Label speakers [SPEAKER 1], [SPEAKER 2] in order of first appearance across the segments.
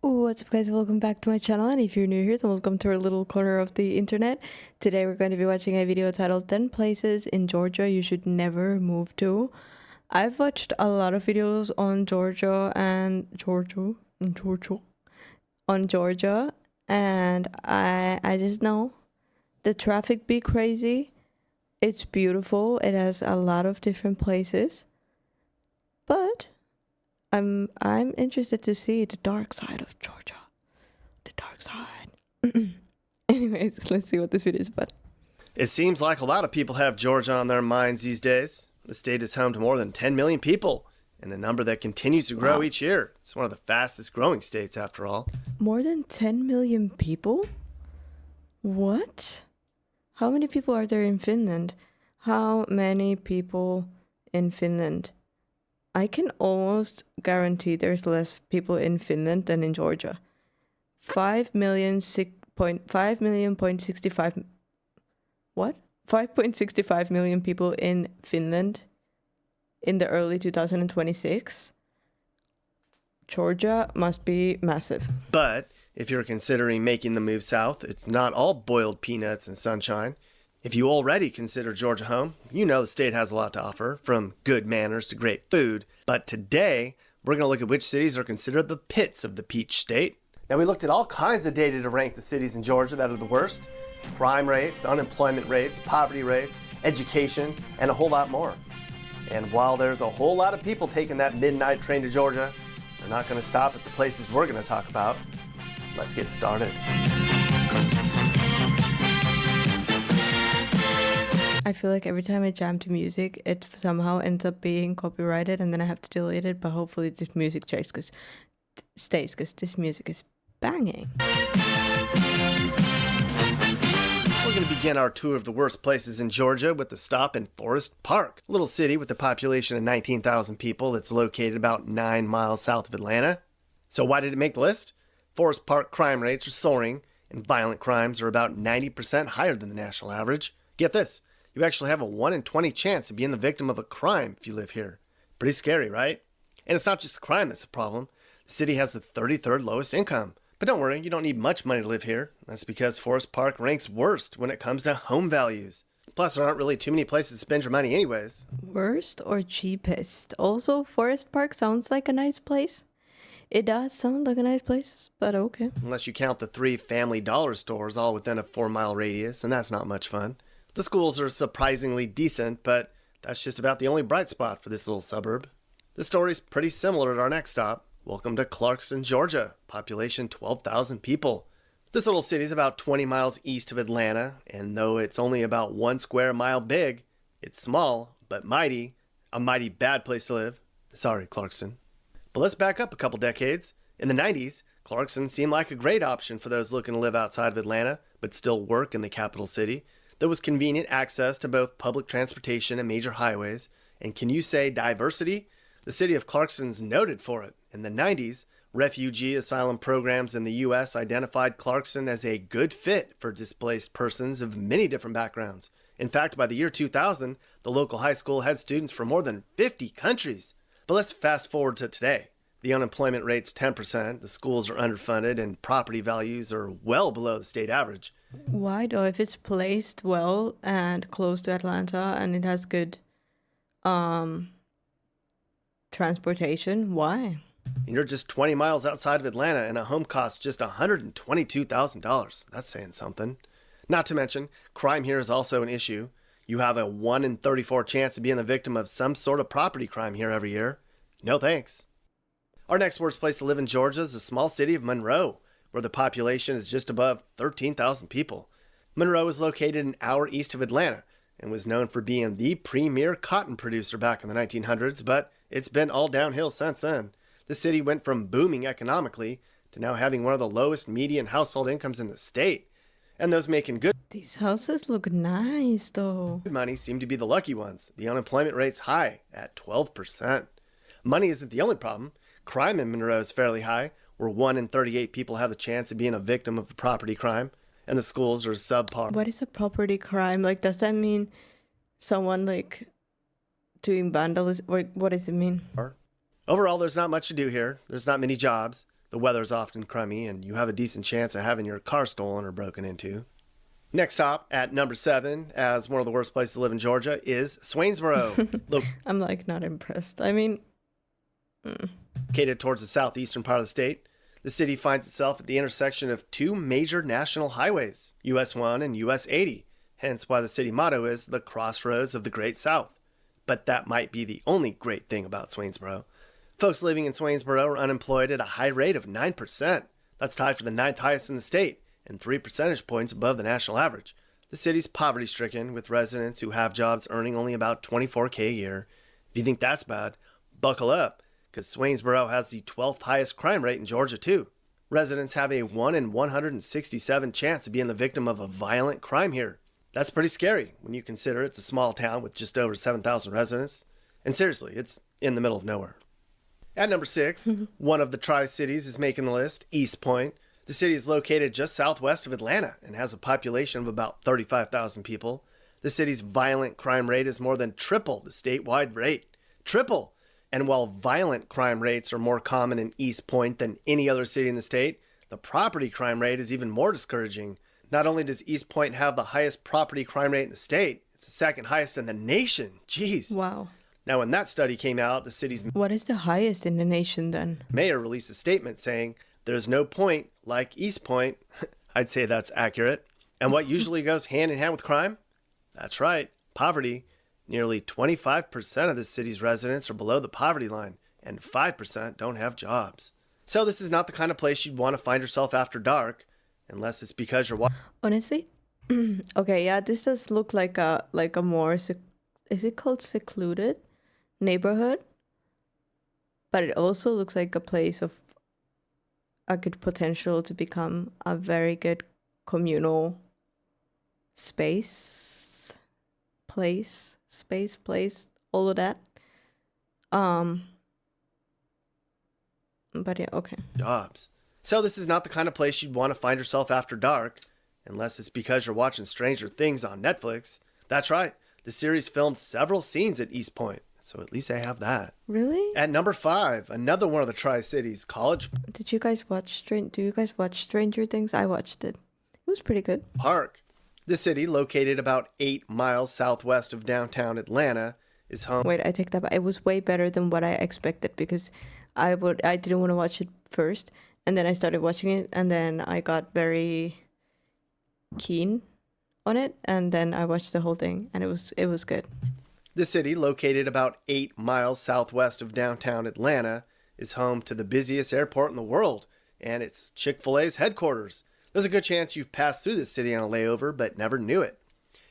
[SPEAKER 1] What's up, guys? Welcome back to my channel, and if you're new here, then welcome to our little corner of the internet. Today we're going to be watching a video titled 10 places in Georgia you should never move to. I've watched a lot of videos on Georgia, and I just know the traffic be crazy. It's beautiful. It has a lot of different places, but I'm interested to see the dark side of Georgia. The dark side. Anyways, let's see what this video is about.
[SPEAKER 2] It seems like a lot of people have Georgia on their minds these days. The state is home to more than 10 million people, and a number that continues to grow each year. It's one of the fastest growing states, after all.
[SPEAKER 1] More than 10 million people? What? How many people are there in Finland? How many people in Finland? I can almost guarantee there's less people in Finland than in Georgia. 5.65 million people in Finland in the early 2026. Georgia must be massive.
[SPEAKER 2] But if you're considering making the move south, it's not all boiled peanuts and sunshine. If you already consider Georgia home, you know the state has a lot to offer, from good manners to great food. But today, we're going to look at which cities are considered the pits of the Peach State. Now, we looked at all kinds of data to rank the cities in Georgia that are the worst: crime rates, unemployment rates, poverty rates, education, and a whole lot more. And while there's a whole lot of people taking that midnight train to Georgia, they're not going to stop at the places we're going to talk about. Let's get started.
[SPEAKER 1] I feel like every time I jam to music, it somehow ends up being copyrighted, and then I have to delete it. But hopefully this music stays because this music is banging.
[SPEAKER 2] We're going to begin our tour of the worst places in Georgia with a stop in Forest Park, a little city with a population of 19,000 people that's located about 9 miles south of Atlanta. So why did it make the list? Forest Park crime rates are soaring, and violent crimes are about 90% higher than the national average. Get this. You actually have a 1 in 20 chance of being the victim of a crime if you live here. Pretty scary, right? And it's not just crime that's the problem. The city has the 33rd lowest income. But don't worry, you don't need much money to live here. That's because Forest Park ranks worst when it comes to home values. Plus, there aren't really too many places to spend your money anyways.
[SPEAKER 1] Worst or cheapest? Also, Forest Park sounds like a nice place. It does sound like a nice place, but okay.
[SPEAKER 2] Unless you count the 3 Family Dollar stores all within a 4-mile radius, and that's not much fun. The schools are surprisingly decent, but that's just about the only bright spot for this little suburb. The story's pretty similar at our next stop. Welcome to Clarkston, Georgia. Population 12,000 people. This little city's about 20 miles east of Atlanta, and though it's only about 1 square mile big, it's small, but mighty. A mighty bad place to live. Sorry, Clarkston. But let's back up a couple decades. In the 90s, Clarkston seemed like a great option for those looking to live outside of Atlanta, but still work in the capital city. There was convenient access to both public transportation and major highways. And can you say diversity? The city of Clarkston's noted for it. In the 90s, refugee asylum programs in the U.S. identified Clarkston as a good fit for displaced persons of many different backgrounds. In fact, by the year 2000, the local high school had students from more than 50 countries. But let's fast forward to today. The unemployment rate's 10%, the schools are underfunded, and property values are well below the state average.
[SPEAKER 1] Why though? If it's placed well and close to Atlanta and it has good transportation, why?
[SPEAKER 2] And you're just 20 miles outside of Atlanta, and a home costs just $122,000. That's saying something. Not to mention, crime here is also an issue. You have a 1 in 34 chance of being the victim of some sort of property crime here every year. No thanks. Our next worst place to live in Georgia is the small city of Monroe, where the population is just above 13,000 people. Monroe is located an hour east of Atlanta and was known for being the premier cotton producer back in the 1900s, but it's been all downhill since then. The city went from booming economically to now having one of the lowest median household incomes in the state. And those making good
[SPEAKER 1] These houses look nice though.
[SPEAKER 2] money seem to be the lucky ones. The unemployment rate's high at 12%. Money isn't the only problem. Crime in Monroe is fairly high, where 1 in 38 people have the chance of being a victim of a property crime, and the schools are subpar.
[SPEAKER 1] What is a property crime? Like, does that mean someone like doing vandalism? What does it mean?
[SPEAKER 2] Overall, there's not much to do here. There's not many jobs. The weather's often crummy, and you have a decent chance of having your car stolen or broken into. Next stop, at number 7, as one of the worst places to live in Georgia, is Swainsboro.
[SPEAKER 1] I'm like not impressed. I mean,
[SPEAKER 2] Located towards the southeastern part of the state, the city finds itself at the intersection of two major national highways, US 1 and US 80, hence why the city motto is the crossroads of the Great South. But that might be the only great thing about Swainsboro. Folks living in Swainsboro are unemployed at a high rate of 9%. That's tied for the 9th highest in the state, and 3 percentage points above the national average. The city's poverty-stricken, with residents who have jobs earning only about $24K a year. If you think that's bad, buckle up, because Swainsboro has the 12th highest crime rate in Georgia, too. Residents have a 1 in 167 chance of being the victim of a violent crime here. That's pretty scary when you consider it's a small town with just over 7,000 residents. And seriously, it's in the middle of nowhere. At number 6, one of the Tri-Cities is making the list, East Point. The city is located just southwest of Atlanta and has a population of about 35,000 people. The city's violent crime rate is more than triple the statewide rate. Triple! And while violent crime rates are more common in East Point than any other city in the state, the property crime rate is even more discouraging. Not only does East Point have the highest property crime rate in the state, it's the second highest in the nation. Jeez.
[SPEAKER 1] wow.
[SPEAKER 2] Now, when that study came out, the city's
[SPEAKER 1] What is the highest in the nation then?
[SPEAKER 2] mayor released a statement saying, "There's no point like East Point." I'd say that's accurate. And what usually goes hand in hand with crime? That's right, poverty. Nearly 25% of the city's residents are below the poverty line, and 5% don't have jobs. So this is not the kind of place you'd want to find yourself after dark, unless it's because you're
[SPEAKER 1] Honestly, okay, yeah, this does look like a more is it called secluded neighborhood? But it also looks like a place of a good potential to become a very good communal place, all of that. But yeah, okay.
[SPEAKER 2] jobs. So this is not the kind of place you'd want to find yourself after dark, unless it's because you're watching Stranger Things on Netflix. That's right, the series filmed several scenes at East Point, so at least I have that.
[SPEAKER 1] Really?
[SPEAKER 2] At number 5, another one of the Tri-Cities, College
[SPEAKER 1] Did you guys watch Do you guys watch Stranger Things? I watched it. It was pretty good.
[SPEAKER 2] Park. The city, located about 8 miles southwest of downtown Atlanta, is home.
[SPEAKER 1] Wait, I take that back. It was way better than what I expected because I didn't want to watch it first, and then I started watching it, and then I got very keen on it, and then I watched the whole thing, and it was good.
[SPEAKER 2] The city, located about 8 miles southwest of downtown Atlanta, is home to the busiest airport in the world, and it's Chick-fil-A's headquarters. There's a good chance you've passed through this city on a layover but never knew it.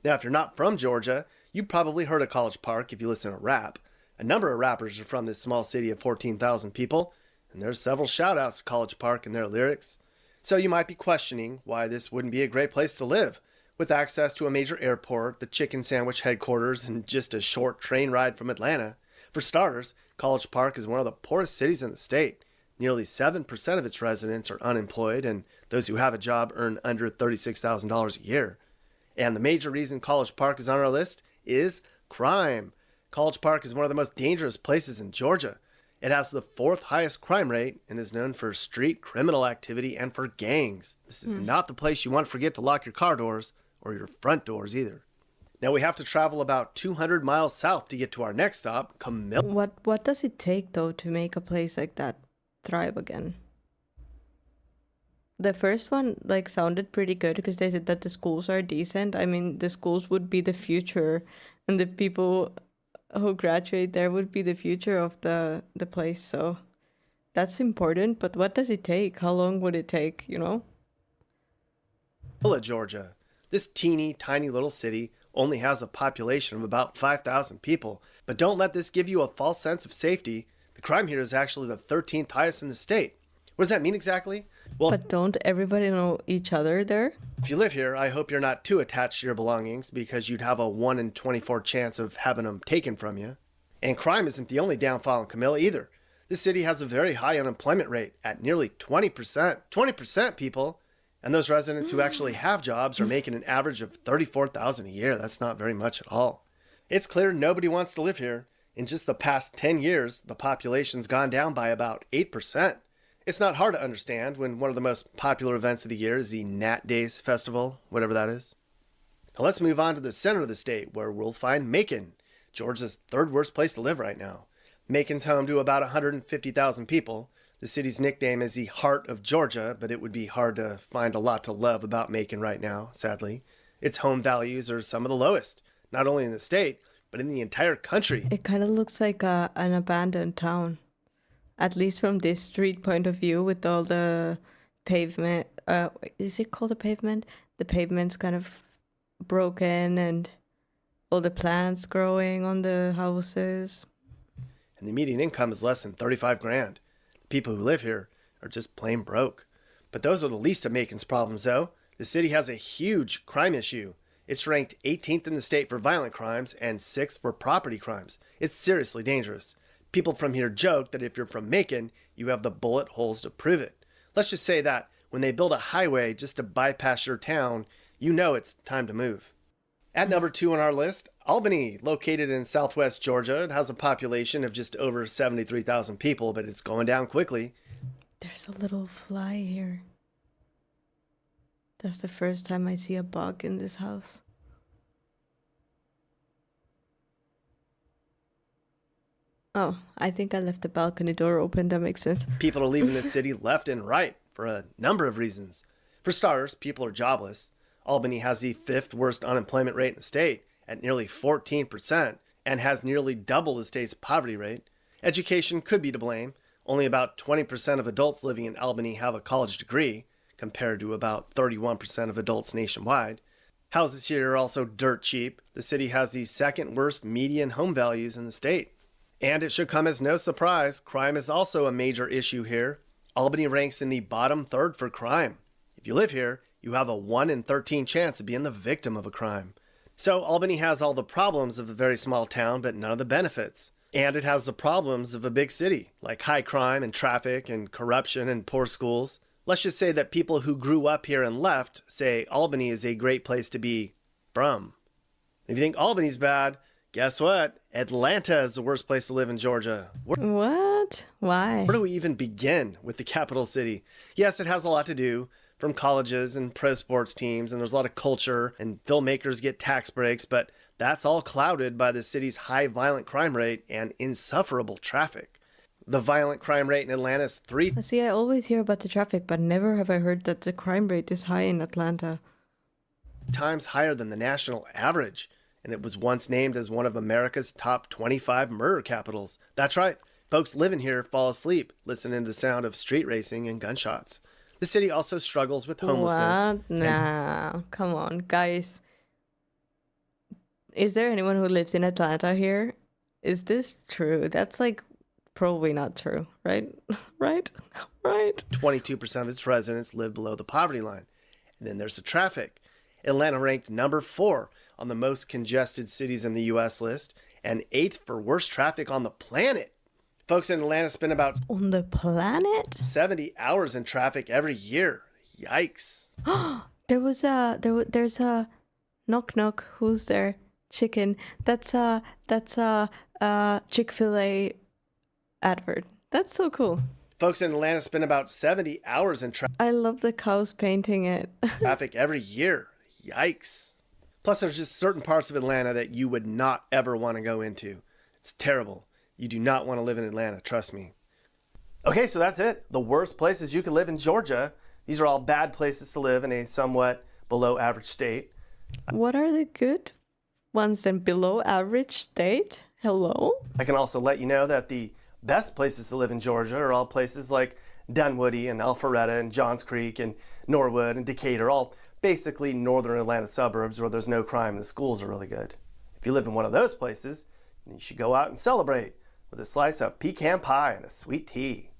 [SPEAKER 2] Now, if you're not from Georgia, you've probably heard of College Park if you listen to rap. A number of rappers are from this small city of 14,000 people, and there's several shout-outs to College Park in their lyrics. So you might be questioning why this wouldn't be a great place to live. With access to a major airport, the chicken sandwich headquarters, and just a short train ride from Atlanta. For starters, College Park is one of the poorest cities in the state. Nearly 7% of its residents are unemployed, and those who have a job earn under $36,000 a year. And the major reason College Park is on our list is crime. College Park is one of the most dangerous places in Georgia. It has the 4th highest crime rate and is known for street criminal activity and for gangs. This is not the place you want to forget to lock your car doors or your front doors either. Now we have to travel about 200 miles south to get to our next stop, Camilla.
[SPEAKER 1] What does it take though to make a place like that thrive again? The first one like sounded pretty good because they said that the schools are decent. I mean, the schools would be the future, and the people who graduate there would be the future of the place. So that's important. But what does it take? How long would it take? You know?
[SPEAKER 2] Georgia. This teeny tiny little city only has a population of about 5,000 people. But don't let this give you a false sense of safety. The crime here is actually the 13th highest in the state. What does that mean exactly? Well,
[SPEAKER 1] But don't everybody know each other there?
[SPEAKER 2] if you live here, I hope you're not too attached to your belongings because you'd have a 1 in 24 chance of having them taken from you. And crime isn't the only downfall in Camilla either. This city has a very high unemployment rate at nearly 20%. 20%, people! And those residents who actually have jobs are making an average of $34,000 a year. That's not very much at all. It's clear nobody wants to live here. In just the past 10 years, the population's gone down by about 8%. It's not hard to understand when one of the most popular events of the year is the Nat Days Festival, whatever that is. Now let's move on to the center of the state, where we'll find Macon, Georgia's third worst place to live right now. Macon's home to about 150,000 people. The city's nickname is the heart of Georgia, but it would be hard to find a lot to love about Macon right now, sadly. Its home values are some of the lowest, not only in the state, but in the entire country.
[SPEAKER 1] It kind of looks like an abandoned town, at least from this street point of view, with all the pavement. Is it called a pavement? The pavement's kind of broken and all the plants growing on the houses.
[SPEAKER 2] And the median income is less than 35 grand. The people who live here are just plain broke. But those are the least of Macon's problems, though. The city has a huge crime issue. It's ranked 18th in the state for violent crimes and 6th for property crimes. It's seriously dangerous. People from here joke that if you're from Macon, you have the bullet holes to prove it. Let's just say that when they build a highway just to bypass your town, you know it's time to move. At number 2 on our list, Albany, located in southwest Georgia. It has a population of just over 73,000 people, but it's going down quickly.
[SPEAKER 1] There's a little fly here. That's the first time I see a bug in this house. Oh, I think I left the balcony door open. That makes sense.
[SPEAKER 2] People are leaving this city left and right for a number of reasons. For starters, people are jobless. Albany has the 5th worst unemployment rate in the state at nearly 14% and has nearly double the state's poverty rate. Education could be to blame. Only about 20% of adults living in Albany have a college degree, compared to about 31% of adults nationwide. Houses here are also dirt cheap. The city has the 2nd worst median home values in the state. And it should come as no surprise, crime is also a major issue here. Albany ranks in the bottom 3rd for crime. If you live here, you have a 1 in 13 chance of being the victim of a crime. So Albany has all the problems of a very small town, but none of the benefits. And it has the problems of a big city, like high crime and traffic and corruption and poor schools. Let's just say that people who grew up here and left say Albany is a great place to be from. If you think Albany's bad, guess what? Atlanta is the worst place to live in Georgia.
[SPEAKER 1] What? Why?
[SPEAKER 2] Where do we even begin with the capital city? Yes, it has a lot to do, from colleges and pro sports teams, and there's a lot of culture, and filmmakers get tax breaks, but that's all clouded by the city's high violent crime rate and insufferable traffic. The violent crime rate in Atlanta is 3
[SPEAKER 1] See, I always hear about the traffic, but never have I heard that the crime rate is high in Atlanta.
[SPEAKER 2] times higher than the national average, and it was once named as one of America's top 25 murder capitals. That's right. Folks living here fall asleep listening to the sound of street racing and gunshots. The city also struggles with homelessness.
[SPEAKER 1] What? Nah, come on, guys. Is there anyone who lives in Atlanta here? Is this true? That's like probably not true, right? Right?
[SPEAKER 2] 22% of its residents live below the poverty line. And then there's the traffic. Atlanta ranked number 4 on the most congested cities in the U.S. list and 8th for worst traffic on the planet. Folks in Atlanta spend about
[SPEAKER 1] On the planet?
[SPEAKER 2] 70 hours in traffic every year. Yikes.
[SPEAKER 1] There's a knock knock. Who's there? Chicken. That's a Chick-fil-A advert. That's so cool.
[SPEAKER 2] Folks in Atlanta spend about 70 hours in
[SPEAKER 1] I love the cows painting it.
[SPEAKER 2] traffic every year. Yikes. Plus, there's just certain parts of Atlanta that you would not ever want to go into. It's terrible. You do not want to live in Atlanta, trust me. Okay, so that's it. The worst places you could live in Georgia. These are all bad places to live in a somewhat below average state.
[SPEAKER 1] What are the good ones then? Below average state? Hello?
[SPEAKER 2] I can also let you know that the best places to live in Georgia are all places like Dunwoody and Alpharetta and Johns Creek and Norwood and Decatur, all basically northern Atlanta suburbs where there's no crime and the schools are really good. If you live in one of those places, then you should go out and celebrate with a slice of pecan pie and a sweet tea.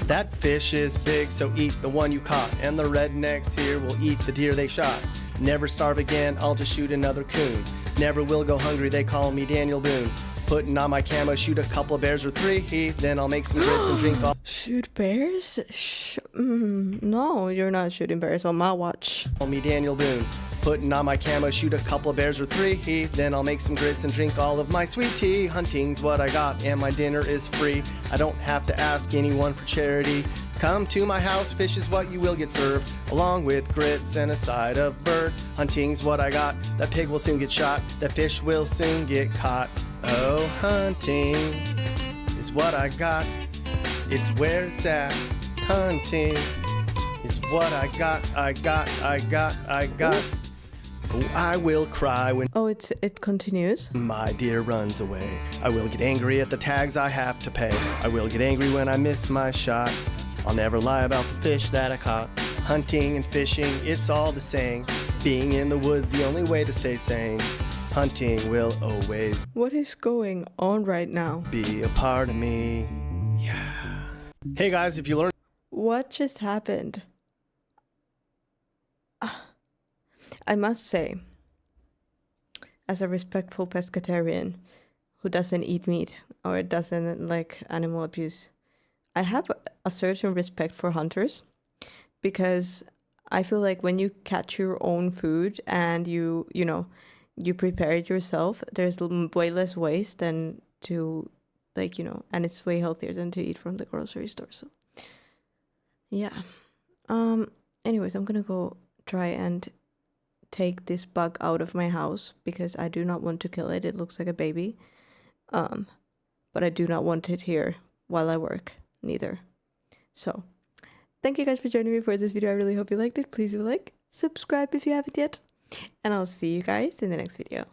[SPEAKER 2] That fish is big, so eat the one you caught, and the rednecks here will eat the deer they shot. Never starve again, I'll just shoot another coon. Never will go hungry, they call me Daniel Boone. Putting on my camo, shoot a couple of bears or 3, then I'll make some grits and drink all.
[SPEAKER 1] Shoot bears? No, you're not shooting bears on my watch.
[SPEAKER 2] Call me Daniel Boone. putting on my camo, shoot a couple of bears or 3. Then I'll make some grits and drink all of my sweet tea. Hunting's what I got and my dinner is free. I don't have to ask anyone for charity. Come to my house, fish is what you will get served, along with grits and a side of bird. Hunting's what I got, that pig will soon get shot, that fish will soon get caught. Oh, hunting is what I got, it's where it's at. Hunting is what I got. Oh, I will cry when
[SPEAKER 1] it continues.
[SPEAKER 2] my deer runs away. I will get angry at the tags I have to pay. I will get angry when I miss my shot. I'll never lie about the fish that I caught. Hunting and fishing, it's all the same. Being in the woods, the only way to stay sane. Hunting will always
[SPEAKER 1] What is going on right now?
[SPEAKER 2] be a part of me. Yeah. Hey guys, if you learned
[SPEAKER 1] What just happened? I must say, as a respectful pescatarian who doesn't eat meat or doesn't like animal abuse, I have a certain respect for hunters, because I feel like when you catch your own food and you prepare it yourself, there's way less waste than to and it's way healthier than to eat from the grocery store. So yeah. Anyways, I'm gonna go try and take this bug out of my house because I do not want to kill it. It looks like a baby. But I do not want it here while I work neither. So thank you guys for joining me for this video. I really hope you liked it. Please do like, subscribe if you haven't yet, and I'll see you guys in the next video.